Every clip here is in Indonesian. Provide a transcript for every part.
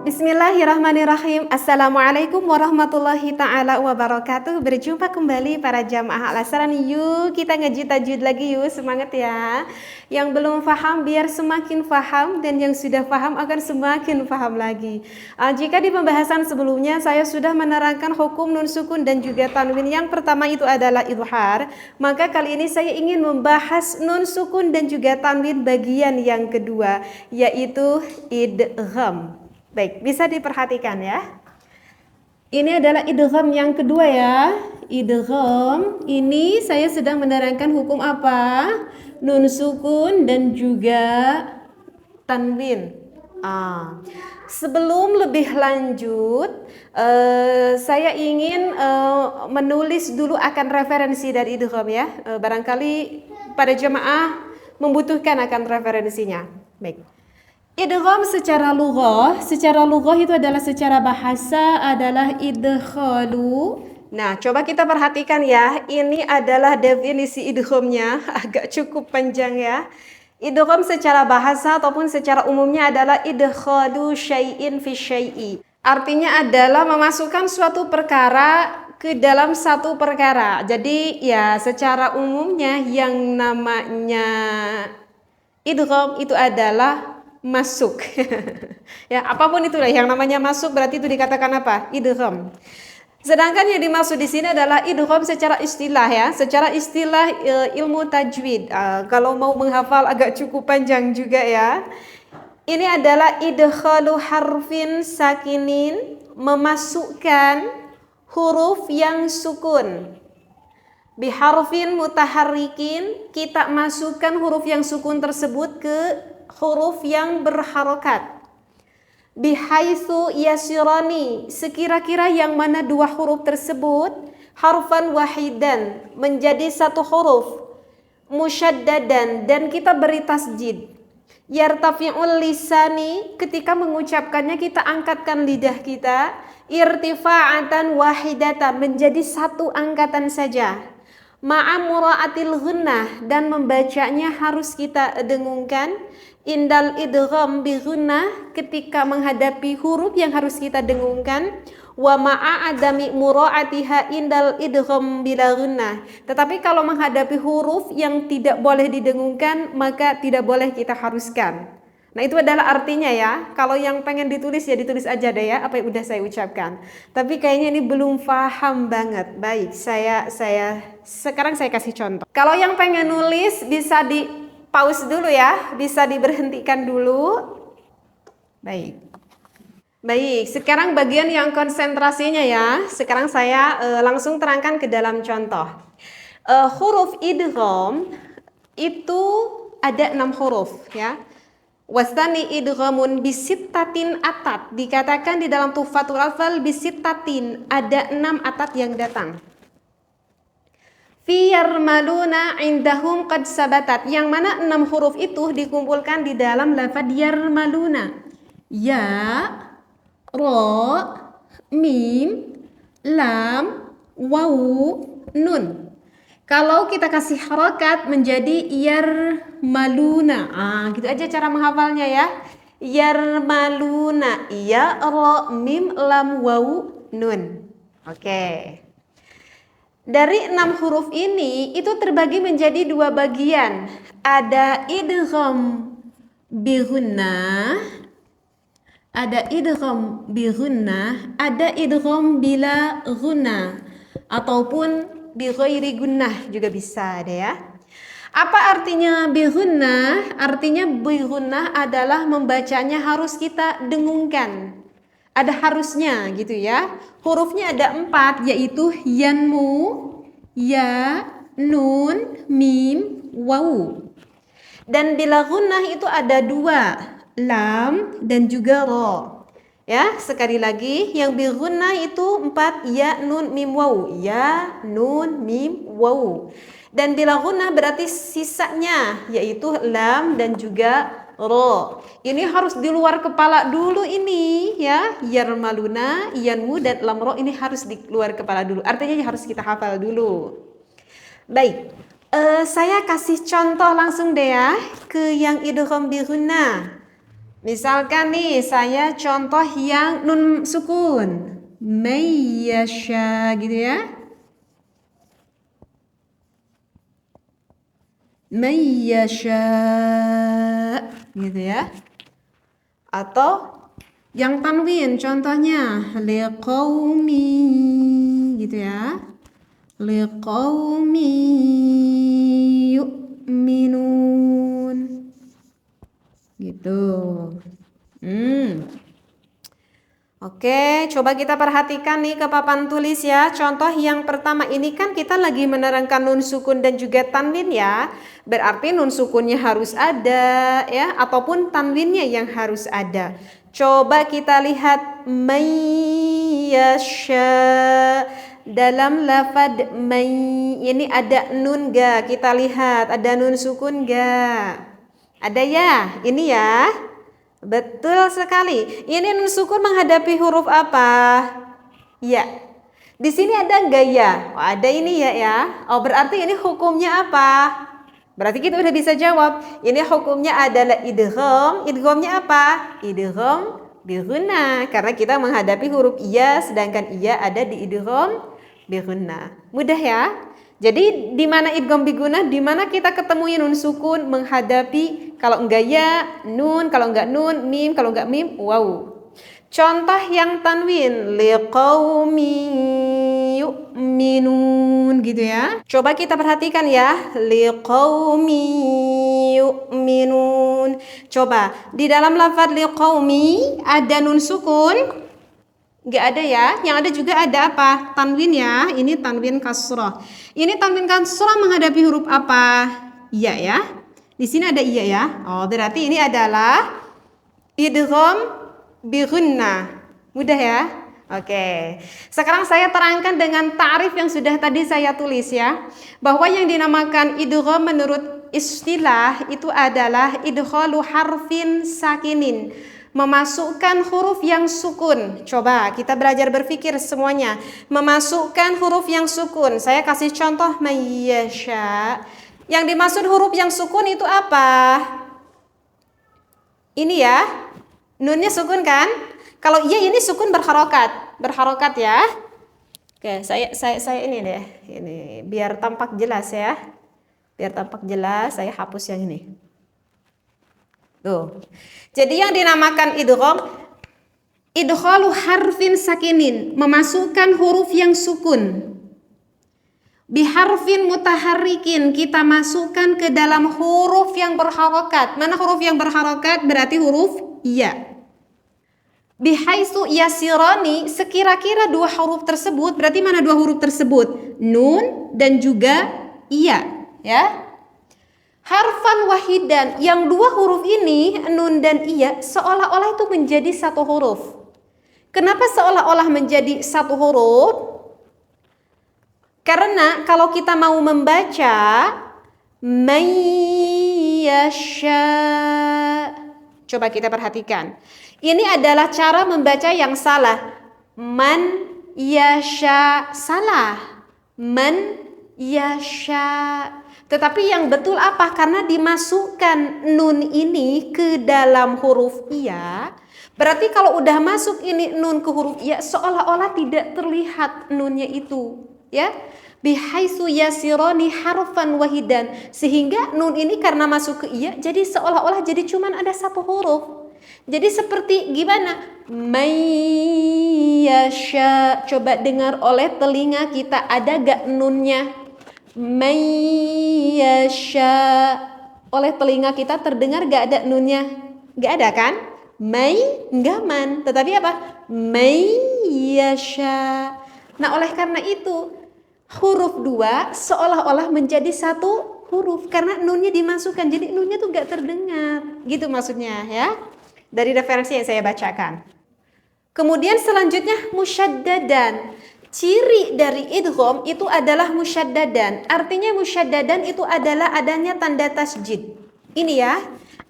Bismillahirrahmanirrahim. Assalamualaikum warahmatullahi ta'ala wabarakatuh. Berjumpa kembali para jamaah Al-Asran. Yuk kita ngaji tajwid lagi yuk. Semangat ya. Yang belum paham biar semakin paham, dan yang sudah paham akan semakin paham lagi. Jika di pembahasan sebelumnya saya sudah menerangkan hukum nun sukun dan juga tanwin. Yang pertama itu adalah idhar. Maka kali ini saya ingin membahas nun sukun dan juga tanwin bagian yang kedua, yaitu idgham. Baik, bisa diperhatikan ya. Ini adalah idgham yang kedua ya. Idgham ini saya sedang menerangkan hukum apa? Nun sukun dan juga tanwin. Sebelum lebih lanjut, saya ingin menulis dulu akan referensi dari idgham ya. Barangkali pada jemaah membutuhkan akan referensinya. Baik. Idgham secara lughah itu adalah secara bahasa adalah idkhalu. Nah, coba kita perhatikan ya. Ini adalah definisi idghamnya, agak cukup panjang ya. Idgham secara bahasa ataupun secara umumnya adalah idkhalu syai'in fi syai'i. Artinya adalah memasukkan suatu perkara ke dalam satu perkara. Jadi ya secara umumnya yang namanya idgham itu adalah masuk. Ya, apapun itulah yang namanya masuk berarti itu dikatakan apa? Idgham. Sedangkan yang dimaksud di sini adalah idgham secara istilah ya, secara istilah ilmu tajwid. Kalau mau menghafal agak cukup panjang juga ya. Ini adalah idkhalu harfin sakinin, memasukkan huruf yang sukun. Biharfin mutaharrikin, kita masukkan huruf yang sukun tersebut ke huruf yang berharokat. Bihaitsu yasirani, sekira-kira yang mana dua huruf tersebut harfan wahidan, menjadi satu huruf. Musyaddadan, dan kita beri tasjid. Yartafi'ul lisani, ketika mengucapkannya kita angkatkan lidah kita. Irtifa'atan wahidatan, menjadi satu angkatan saja. Ma'amura'atil ghunnah, dan membacanya harus kita dengungkan. Indal idgham bi ghunnah, ketika menghadapi huruf yang harus kita dengungkan. Wa ma'a adami mura'atiha indal idgham bila ghunnah. Tetapi kalau menghadapi huruf yang tidak boleh didengungkan, maka tidak boleh kita haruskan. Nah, itu adalah artinya ya. Kalau yang pengen ditulis ya ditulis aja deh ya apa yang udah saya ucapkan. Tapi kayaknya ini belum paham banget. Baik, sekarang saya kasih contoh. Kalau yang pengen nulis bisa di pause dulu ya, bisa diberhentikan dulu. Baik, sekarang bagian yang konsentrasinya ya. Sekarang saya langsung terangkan ke dalam contoh. Huruf idgham itu ada 6 huruf ya. Wasani idghamun bisittatin atat, dikatakan di dalam Tuhfatul Atfal bisittatin, ada 6 atat yang datang. Fi yarmaluna indahum qad sabatat, yang mana 6 huruf itu dikumpulkan di dalam lafaz yarmaluna. Ya, ro, mim, lam, wawu, nun. Kalau kita kasih harokat menjadi yarmaluna. Gitu aja cara menghafalnya ya. Yarmaluna, ya, ro, mim, lam, wawu, nun. Oke. Dari 6 huruf ini itu terbagi menjadi 2 bagian. Ada idgham bi ghunnah, ada idgham bi ghunnah, ada idgham bila ghunnah, ataupun bi ghairi gunnah juga bisa ada ya. Apa artinya bi ghunnah? Artinya bi ghunnah adalah membacanya harus kita dengungkan. Ada harusnya gitu ya. Hurufnya ada 4, yaitu yanmu, ya, nun, mim, wawu. Dan bila gunnah itu ada 2, lam dan juga ro. Ya, sekali lagi yang bi gunnah itu 4, ya, nun, mim, wawu. Ya, nun, mim, wawu. Dan bila gunnah berarti sisanya yaitu lam dan juga ro. Ini harus di luar kepala dulu ini ya. Yarmaluna, yanmu dan lam ro ini harus di luar kepala dulu. Artinya harus kita hafal dulu. Baik. Saya kasih contoh langsung deh ya ke yang idgham bi ghunnah. Misalkan nih, saya contoh yang nun sukun. Mayyasha gitu ya. Mayyasha gitu ya. Atau yang tanwin contohnya liqaumi gitu ya. Liqaumi yu'minun gitu. Oke, coba kita perhatikan nih ke papan tulis ya. Contoh yang pertama ini kan kita lagi menerangkan nun sukun dan juga tanwin ya. Berarti nun sukunnya harus ada ya, ataupun tanwinnya yang harus ada. Coba kita lihat mayyasha. Dalam lafad may ini ada nun ga? Kita lihat ada nun sukun ga? Ada ya? Ini ya. Betul sekali. Ini nun sukun menghadapi huruf apa? Ya. Di sini ada enggak ya? Oh, ada ini ya. Oh, berarti ini hukumnya apa? Berarti kita udah bisa jawab. Ini hukumnya adalah idgham. Idghamnya apa? Idgham bi ghunna. Karena kita menghadapi huruf iya, sedangkan iya ada di idgham bi ghunna. Mudah ya? Jadi di mana idgham bi ghunna? Di mana kita ketemu nun sukun menghadapi kalau enggak ya nun, kalau enggak nun mim, kalau enggak mim waw. Contoh yang tanwin liqaumi yu'minun gitu ya. Coba kita perhatikan ya, liqaumi yu'minun. Coba di dalam lafaz liqaumi ada nun sukun? Nggak ada ya, yang ada juga ada apa? Tanwin ya, ini tanwin kasrah. Ini tanwin kasrah menghadapi huruf apa? Iya ya. Di sini ada iya ya. Oh, berarti ini adalah idgham bi ghunna. Mudah ya? Oke. Sekarang saya terangkan dengan ta'rif yang sudah tadi saya tulis ya. Bahwa yang dinamakan idgham menurut istilah itu adalah idkhalu harfin sakinin. Memasukkan huruf yang sukun. Coba kita belajar berpikir semuanya. Memasukkan huruf yang sukun. Saya kasih contoh mayyasha. Yang dimaksud huruf yang sukun itu apa? Ini ya. Nunnya sukun kan? Kalau iya ini sukun berharokat. Berharokat ya. Oke, saya ini deh. Ini biar tampak jelas ya. Biar tampak jelas, saya hapus yang ini. Tuh. Jadi yang dinamakan idgham idkhalu harfin sakinin, memasukkan huruf yang sukun. Biharfin mutaharrikin, kita masukkan ke dalam huruf yang berharokat. Mana huruf yang berharokat? Berarti huruf iya. Bihaitsu yasirani, sekira-kira dua huruf tersebut, berarti mana dua huruf tersebut? Nun dan juga iya, ya. Harfan wahidan, yang dua huruf ini, nun dan iya, seolah-olah itu menjadi satu huruf. Kenapa seolah-olah menjadi satu huruf? Karena kalau kita mau membaca mayyasha, coba kita perhatikan. Ini adalah cara membaca yang salah. Man yasha, salah. Man yasha. Tetapi yang betul apa? Karena dimasukkan nun ini ke dalam huruf iya. Berarti kalau udah masuk ini nun ke huruf iya, seolah-olah tidak terlihat nunnya itu, ya. Bihaitsu yasirani harfan wahidan, sehingga nun ini karena masuk ke iya, jadi seolah-olah jadi cuman ada satu huruf. Jadi seperti gimana? Mayyasha. Coba dengar oleh telinga kita, ada gak nunnya? Mayyasha. Oleh telinga kita terdengar gak ada nunnya? Gak ada kan? May, enggak man. Tetapi apa? Mayyasha. Nah oleh karena itu huruf dua seolah-olah menjadi satu huruf karena nunnya dimasukkan. Jadi nunnya tuh gak terdengar. Gitu maksudnya ya. Dari referensi yang saya bacakan. Kemudian selanjutnya musyaddadan. Ciri dari idgham itu adalah musyaddadan. Artinya musyaddadan itu adalah adanya tanda tasjid. Ini ya,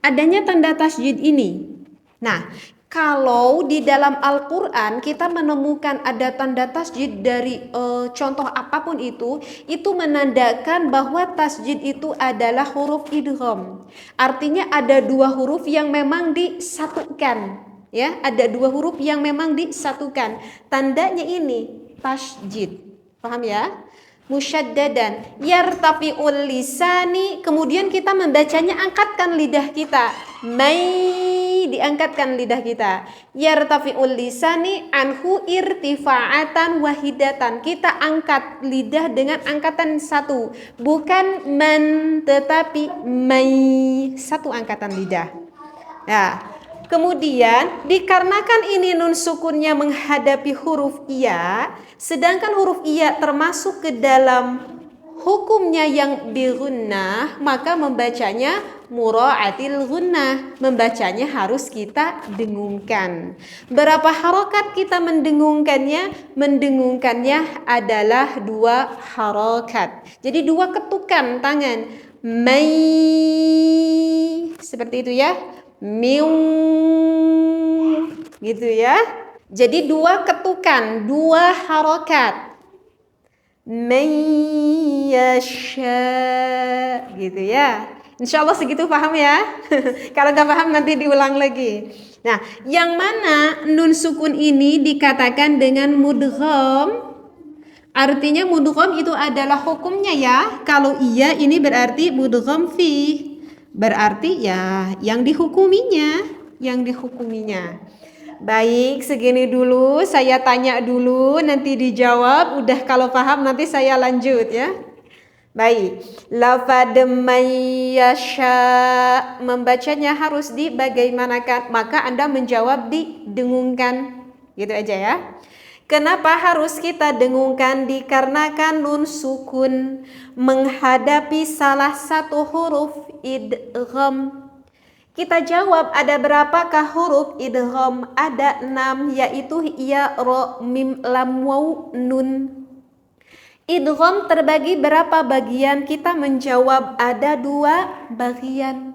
adanya tanda tasjid ini. Nah, Kalau di dalam Al-Quran kita menemukan ada tanda tasjid dari contoh apapun itu menandakan bahwa tasjid itu adalah huruf idgham. Artinya ada dua huruf yang memang disatukan, ya, ada dua huruf yang memang disatukan. Tandanya ini tasjid, paham ya? Musyaddadan yartafi'ul lisani, kemudian kita membacanya angkatkan lidah kita, mai, diangkatkan lidah kita. Yartafi'ul lisani anhu irtifa'atan wahidatan, kita angkat lidah dengan angkatan satu, bukan man tetapi mai, satu angkatan lidah. Nah, kemudian dikarenakan ini nun sukunnya menghadapi huruf iya, sedangkan huruf iya termasuk ke dalam hukumnya yang bigunnah, maka membacanya mura'atil gunnah, membacanya harus kita dengungkan. Berapa harokat kita mendengungkannya? Mendengungkannya adalah 2 harokat. Jadi 2 ketukan tangan. Mai, seperti itu ya. Miu, gitu ya. Jadi 2 ketukan, 2 harokat. Mayyasha, gitu ya. Insya Allah segitu paham ya. Kalau nggak paham nanti diulang lagi. Nah, yang mana nun sukun ini dikatakan dengan mudgham? Artinya mudgham itu adalah hukumnya ya. Kalau iya ini berarti mudgham fi. Berarti ya yang dihukuminya, yang dihukuminya. Baik, segini dulu. Saya tanya dulu, nanti dijawab. Udah kalau paham nanti saya lanjut ya. Baik, lafad mayyasha, membacanya harus dibagaimanakan? Maka Anda menjawab didengungkan. Gitu aja ya. Kenapa harus kita dengungkan? Dikarenakan nun sukun menghadapi salah satu huruf idgham. Kita jawab, ada berapakah huruf idgham? Ada 6, yaitu ya, ro, mim, lam, waw, nun. Idgham terbagi berapa bagian? Kita menjawab ada 2 bagian.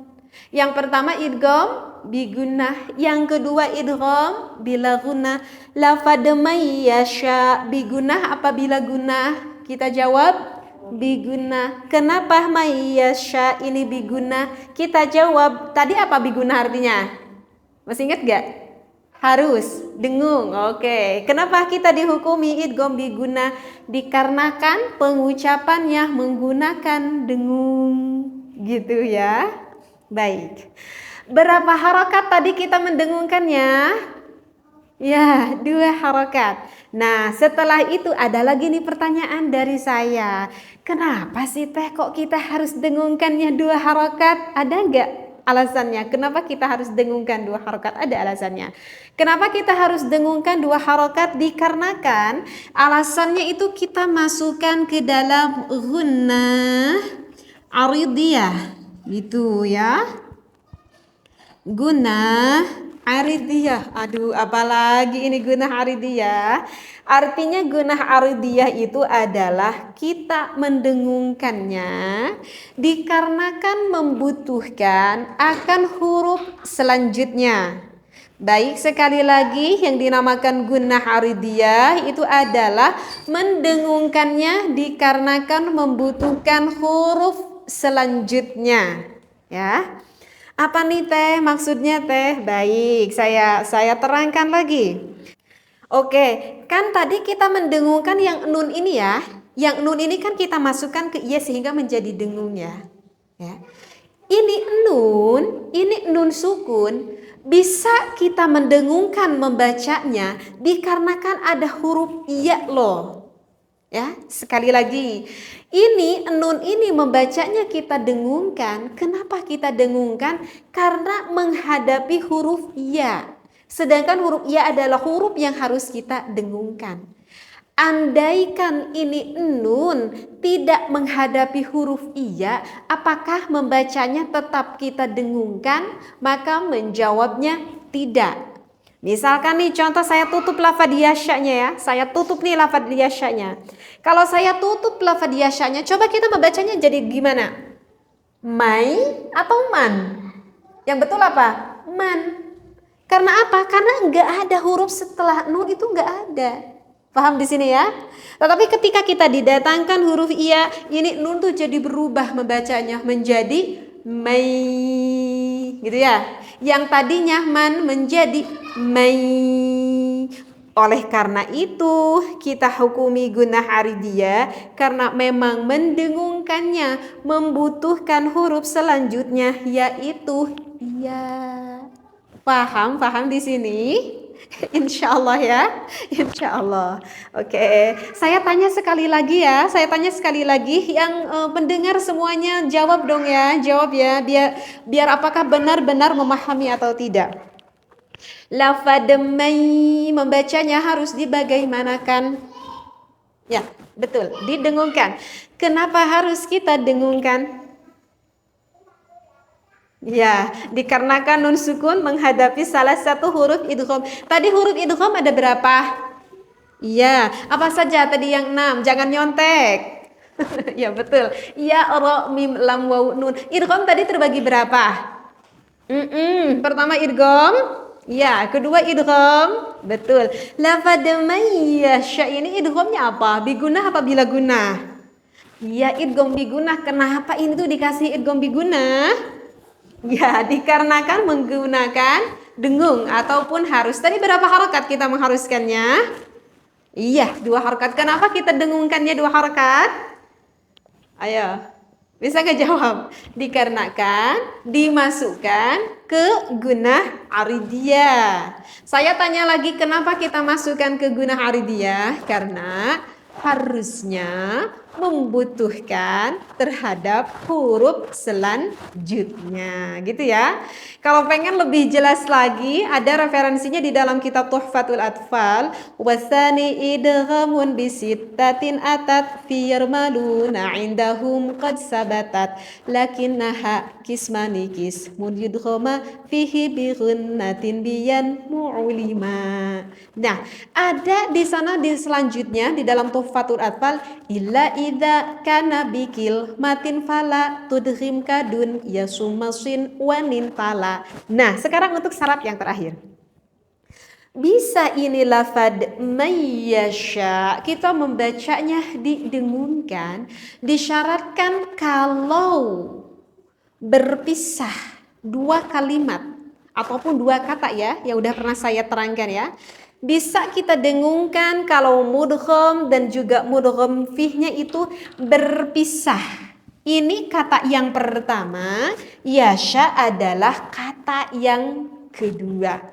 Yang pertama idgham bigunnah, yang kedua idgham bila gunnah. Lafad mayyasha bigunnah apa bila gunnah? Kita jawab bigunnah. Kenapa mayyasha ini bigunnah? Kita jawab tadi apa bigunnah artinya? Masih ingat gak? Harus dengung. Oke. Kenapa kita dihukumi idgham bigunnah? Dikarenakan pengucapannya menggunakan dengung. Gitu ya. Baik. Berapa harokat tadi kita mendengungkannya? Ya, 2 harokat. Nah, setelah itu ada lagi nih pertanyaan dari saya. Kenapa sih teh kok kita harus dengungkannya 2 harokat? Ada nggak alasannya? Kenapa kita harus dengungkan 2 harokat? Ada alasannya. Kenapa kita harus dengungkan 2 harokat? Dikarenakan alasannya itu kita masukkan ke dalam gunnah aridiyah. Gitu ya. Gunnah aridiyah. Aduh, apalagi ini gunnah aridiyah. Artinya gunnah aridiyah itu adalah kita mendengungkannya dikarenakan membutuhkan akan huruf selanjutnya. Baik, sekali lagi yang dinamakan gunnah aridiyah itu adalah mendengungkannya dikarenakan membutuhkan huruf selanjutnya. Ya. Apa nih teh maksudnya teh? Baik, saya terangkan lagi. Oke, kan tadi kita mendengungkan yang nun ini ya. Yang nun ini kan kita masukkan ke iya sehingga menjadi dengungnya. Ya. Ini nun sukun bisa kita mendengungkan membacanya dikarenakan ada huruf iya loh. Ya, sekali lagi, ini nun ini membacanya kita dengungkan. Kenapa kita dengungkan? Karena menghadapi huruf ya. Sedangkan huruf ya adalah huruf yang harus kita dengungkan. Andaikan ini nun tidak menghadapi huruf iya, apakah membacanya tetap kita dengungkan? Maka menjawabnya tidak. Misalkan nih contoh saya tutup lafadz yasya'nya ya. Saya tutup nih lafadz yasya'nya. Kalau saya tutup lafadz yasya'nya, coba kita membacanya jadi gimana? Mai atau man? Yang betul apa? Man. Karena apa? Karena nggak ada huruf setelah nun, itu nggak ada. Paham di sini ya? Tetapi ketika kita didatangkan huruf iya, ini nun tuh jadi berubah membacanya menjadi mei, gitu ya. Yang tadinya man menjadi mei. Oleh karena itu kita hukumi gunah aridiyah karena memang mendengungkannya membutuhkan huruf selanjutnya yaitu ya. Paham di sini? Insya Allah ya, insya Allah. Oke, saya tanya sekali lagi ya, yang pendengar semuanya jawab dong ya, jawab ya, biar apakah benar-benar memahami atau tidak. Lafad mei membacanya harus dibagaimanakan? Ya, betul, didengungkan. Kenapa harus kita dengungkan? Ya, dikarenakan nun sukun menghadapi salah satu huruf idgham. Tadi huruf idgham ada berapa? Iya, apa saja tadi yang 6? Jangan nyontek. Ya betul. Ya, ra, mim, lam, waw, nun. Idgham tadi terbagi berapa? Pertama idgham. Ya, kedua idgham. Betul. Lafad mayyasha ini idghamnya apa? Bigunah apa bila gunah? Ya, idgham bigunah. Kenapa ini tuh dikasih idgham bigunah? Ya, dikarenakan menggunakan dengung ataupun harus. Tadi berapa harokat kita mengharuskannya? Iya, 2 harokat. Kenapa kita dengungkannya 2 harokat? Ayo, bisa nggak jawab? Dikarenakan dimasukkan ke gunah aridiyah. Saya tanya lagi, kenapa kita masukkan ke gunah aridiyah? Karena harusnya membutuhkan terhadap huruf selanjutnya, gitu ya. Kalau pengen lebih jelas lagi, ada referensinya di dalam kitab Tuhfatul Atfal. Wasani idghamun bisittatin atat firmaluna indahum qad sabatat lakinnaha kismani kismun yudghama fihi bi ghunnatin biyan mu'lima. Nah, ada di sana di selanjutnya di dalam Tuhfatul Atfal illa idza kana bikil matin fala tudghim kadun yasumasin wanin tala. Nah, sekarang untuk syarat yang terakhir. Bisa ini lafad mayyasha, kita membacanya didengungkan, disyaratkan kalau berpisah 2 kalimat ataupun 2 kata ya, yang udah pernah saya terangkan ya. Bisa kita dengungkan kalau mudgham dan juga mudgham fihnya itu berpisah. Ini kata yang pertama, yasha adalah kata yang kedua.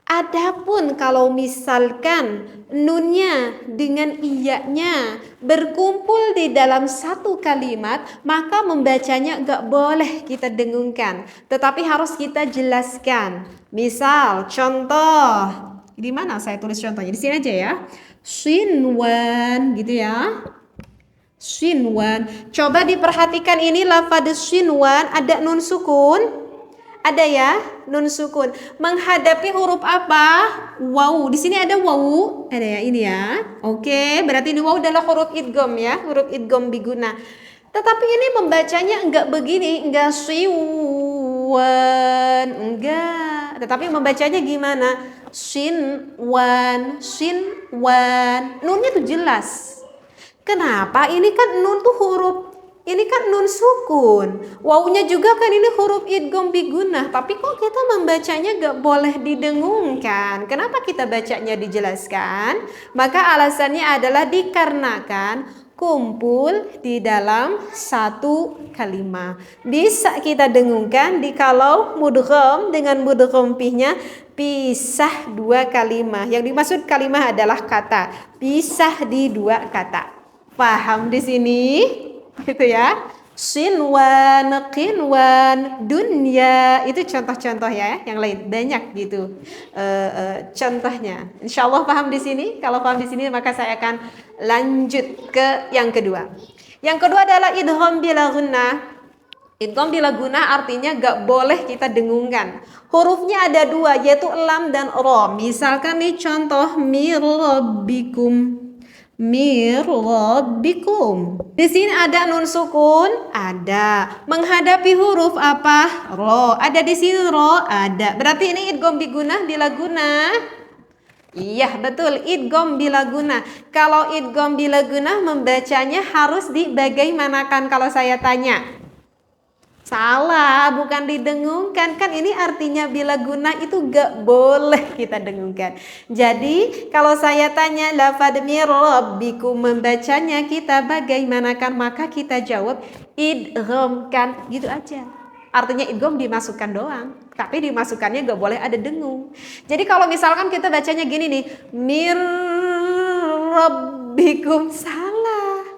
Adapun kalau misalkan nunnya dengan iyanya berkumpul di dalam satu kalimat, maka membacanya gak boleh kita dengungkan, tetapi harus kita jelaskan. Misal contoh, di mana saya tulis contohnya? Di sini aja ya. Sinwan gitu ya. Sinwan. Coba diperhatikan ini lafadz sinwan ada nun sukun. Ada ya, nun sukun. Menghadapi huruf apa? Waw. Di sini ada waw. Ada ya, ini ya. Oke, berarti ini waw adalah huruf idgham ya, huruf idgham biguna. Tetapi ini membacanya enggak begini, enggak siwan, enggak. Tetapi membacanya gimana? Sinwan, sinwan. Nunnya tuh jelas. Kenapa? Ini kan nun tuh huruf, ini kan nun sukun. Wawunya juga kan ini huruf idgham bigunah. Tapi kok kita membacanya gak boleh didengungkan? Kenapa kita bacanya dijelaskan? Maka alasannya adalah dikarenakan kumpul di dalam satu kalimat. Bisa kita dengungkan kalau mudgham dengan mudgham fihnya pisah 2 kalimat. Yang dimaksud kalimat adalah kata. Pisah di 2 kata. Paham di sini? Gitu ya. Sinwan, qinwan, dunya. Itu contoh-contoh ya. Yang lain banyak gitu contohnya. Insya Allah paham di sini. Kalau paham di sini maka saya akan lanjut ke yang kedua. Yang kedua adalah idgham bila gunnah. Idgham bila gunnah artinya gak boleh kita dengungkan. Hurufnya ada 2 yaitu lam dan ra. Misalkan nih contoh mirabbikum. Mir rabbikum. Di sini ada nun sukun, ada. Menghadapi huruf apa? Ro. Ada di sini ro, ada. Berarti ini idgham bigunah bila guna. Iya betul, idgham bila guna. Kalau idgham bila guna membacanya harus dibagaimanakan kalau saya tanya? Salah, bukan didengungkan. Kan ini artinya bila guna itu gak boleh kita dengungkan. Jadi kalau saya tanya lafad mir rabbikum membacanya kita bagaimanakan, maka kita jawab idghamkan gitu aja. Artinya idgham dimasukkan doang, tapi dimasukkannya gak boleh ada dengung. Jadi kalau misalkan kita bacanya gini nih, mir rabbikum, salah.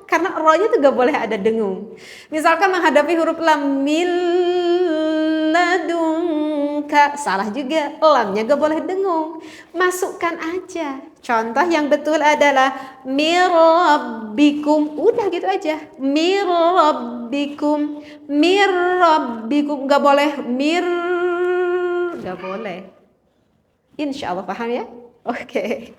Karena ro-nya tuh gak boleh ada dengung. Misalkan menghadapi huruf lam, mil ladunka, salah juga, lamnya gak boleh dengung. Masukkan aja. Contoh yang betul adalah mir rabbikum, udah gitu aja. Mir rabbikum, mir rabbikum, gak boleh mir, gak boleh. Insya Allah paham ya? Oke.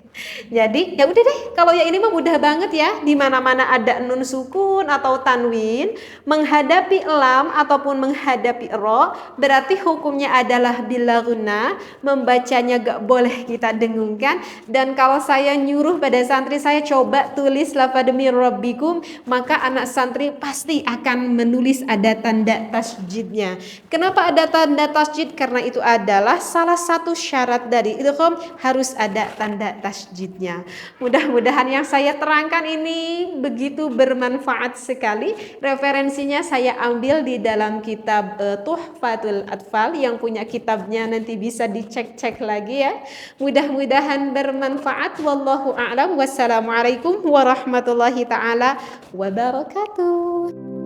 Jadi ya udah deh, kalau yang ini mah mudah banget ya. Di mana-mana ada nun sukun atau tanwin menghadapi lam ataupun menghadapi ro, berarti hukumnya adalah bila guna, membacanya gak boleh kita dengungkan. Dan kalau saya nyuruh pada santri saya coba tulis lafadz mir rabbikum, maka anak santri pasti akan menulis ada tanda tasjidnya. Kenapa ada tanda tasjid? Karena itu adalah salah satu syarat dari idgham, harus ada tanda tasjidnya. Mudah-mudahan yang saya terangkan ini begitu bermanfaat sekali. Referensinya saya ambil di dalam kitab Tuhfatul Atfal, yang punya kitabnya nanti bisa dicek-cek lagi ya. Mudah-mudahan bermanfaat. Wallahu a'lam. Wassalamualaikum warahmatullahi taala wabarakatuh.